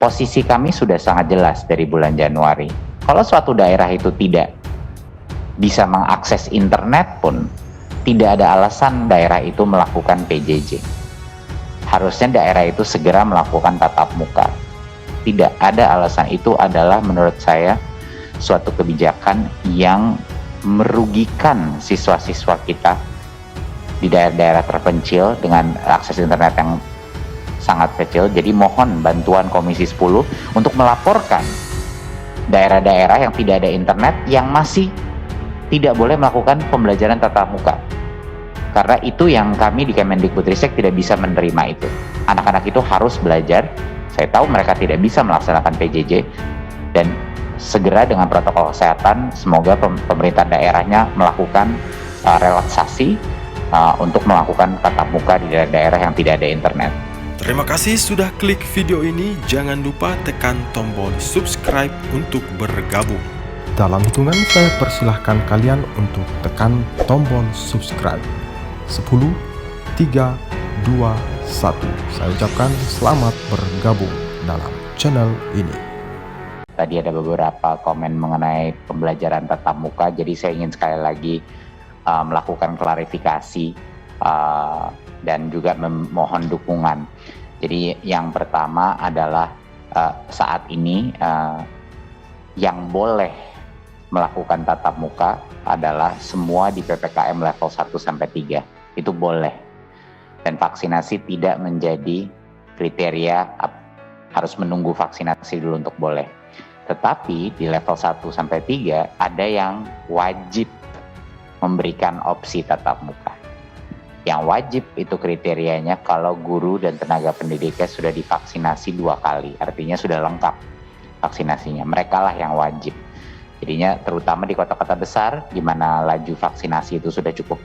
Posisi kami sudah sangat jelas dari bulan Januari. Kalau suatu daerah itu tidak bisa mengakses internet pun, tidak ada alasan daerah itu melakukan PJJ. Harusnya daerah itu segera melakukan tatap muka. Tidak ada alasan, itu adalah menurut saya suatu kebijakan yang merugikan siswa-siswa kita di daerah-daerah terpencil dengan akses internet yang sangat kecil. Jadi mohon bantuan Komisi 10 untuk melaporkan daerah-daerah yang tidak ada internet yang masih tidak boleh melakukan pembelajaran tatap muka. Karena itu yang kami di Kemendikbudristek tidak bisa menerima itu. Anak-anak itu harus belajar. Saya tahu mereka tidak bisa melaksanakan PJJ, dan segera dengan protokol kesehatan, semoga pemerintah daerahnya melakukan relaksasi untuk melakukan tatap muka di daerah-daerah yang tidak ada internet. Terima kasih sudah klik video ini. Jangan lupa tekan tombol subscribe untuk bergabung. Dalam hitungan saya persilahkan kalian untuk tekan tombol subscribe. 10, 3, 2, 1. Saya ucapkan selamat bergabung dalam channel ini. Tadi ada beberapa komen mengenai pembelajaran tatap muka, jadi saya ingin sekali lagi melakukan klarifikasi dan juga memohon dukungan. Jadi yang pertama adalah saat ini yang boleh melakukan tatap muka adalah semua di PPKM level 1-3. Itu boleh. Dan vaksinasi tidak menjadi kriteria harus menunggu vaksinasi dulu untuk boleh. Tetapi di level 1-3 ada yang wajib memberikan opsi tatap muka. Yang wajib itu kriterianya kalau guru dan tenaga pendidiknya sudah divaksinasi 2 kali, artinya sudah lengkap vaksinasinya. Mereka lah yang wajib. Jadinya terutama di kota-kota besar di mana laju vaksinasi itu sudah cukup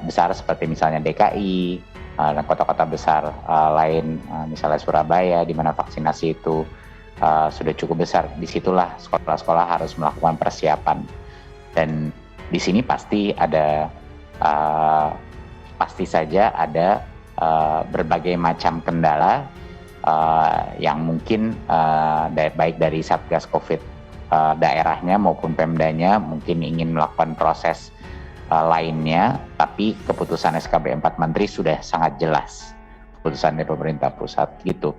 besar, seperti misalnya DKI dan kota-kota besar lain, misalnya Surabaya, di mana vaksinasi itu sudah cukup besar. Disitulah sekolah-sekolah harus melakukan persiapan. Dan di sini pasti ada pasti saja ada berbagai macam kendala yang mungkin baik dari Satgas Covid daerahnya maupun Pemdanya mungkin ingin melakukan proses lainnya, tapi keputusan SKB 4 Menteri sudah sangat jelas, keputusan dari pemerintah pusat gitu.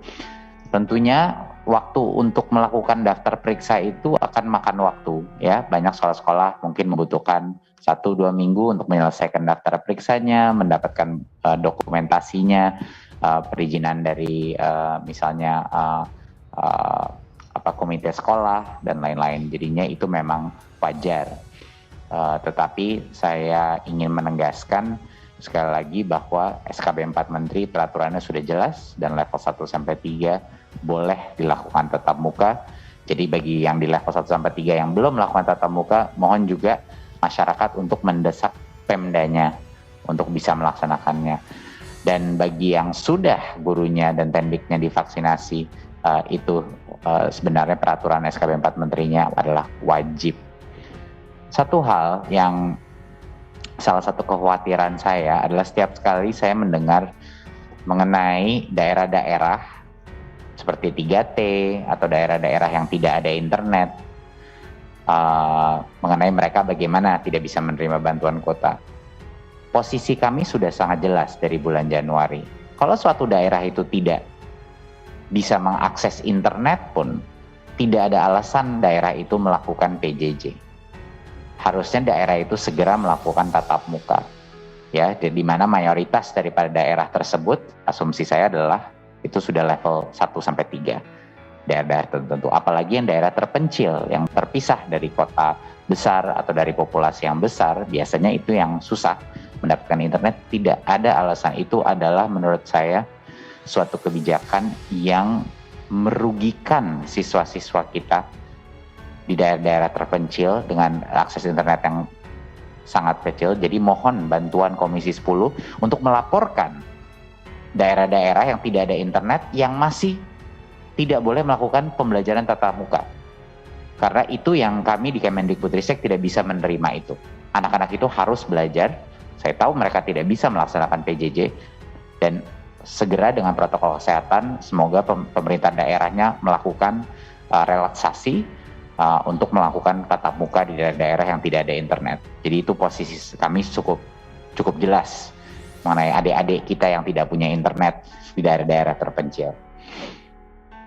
Tentunya waktu untuk melakukan daftar periksa itu akan makan waktu ya. Banyak sekolah-sekolah mungkin membutuhkan 1-2 minggu untuk menyelesaikan daftar periksanya, mendapatkan dokumentasinya, perizinan dari misalnya komite sekolah dan lain-lain. Jadinya itu memang wajar. Tetapi saya ingin menegaskan sekali lagi bahwa SKB 4 Menteri peraturannya sudah jelas dan level 1-3 boleh dilakukan tatap muka. Jadi bagi yang di level 1-3 yang belum melakukan tatap muka, mohon juga masyarakat untuk mendesak Pemdanya untuk bisa melaksanakannya. Dan bagi yang sudah gurunya dan tendiknya divaksinasi, itu sebenarnya peraturan SKB 4 Menterinya adalah wajib. Satu hal yang salah satu kekhawatiran saya adalah setiap kali saya mendengar mengenai daerah-daerah seperti 3T atau daerah-daerah yang tidak ada internet, mengenai mereka bagaimana tidak bisa menerima bantuan kuota. Posisi kami sudah sangat jelas dari bulan Januari. Kalau suatu daerah itu tidak bisa mengakses internet pun, tidak ada alasan daerah itu melakukan PJJ. Harusnya daerah itu segera melakukan tatap muka. Ya, di mana mayoritas daripada daerah tersebut, asumsi saya adalah itu sudah level 1-3. Daerah-daerah tertentu, apalagi yang daerah terpencil, yang terpisah dari kota besar atau dari populasi yang besar, biasanya itu yang susah mendapatkan internet. Tidak ada alasan, itu adalah menurut saya suatu kebijakan yang merugikan siswa-siswa kita di daerah-daerah terpencil dengan akses internet yang sangat kecil. Jadi mohon bantuan Komisi 10 untuk melaporkan daerah-daerah yang tidak ada internet yang masih tidak boleh melakukan pembelajaran tatap muka. Karena itu yang kami di Kemendikbudristek tidak bisa menerima itu. Anak-anak itu harus belajar. Saya tahu mereka tidak bisa melaksanakan PJJ, dan segera dengan protokol kesehatan, semoga pemerintah daerahnya melakukan relaksasi untuk melakukan tatap muka di daerah-daerah yang tidak ada internet. Jadi itu posisi kami cukup jelas mengenai adik-adik kita yang tidak punya internet di daerah-daerah terpencil.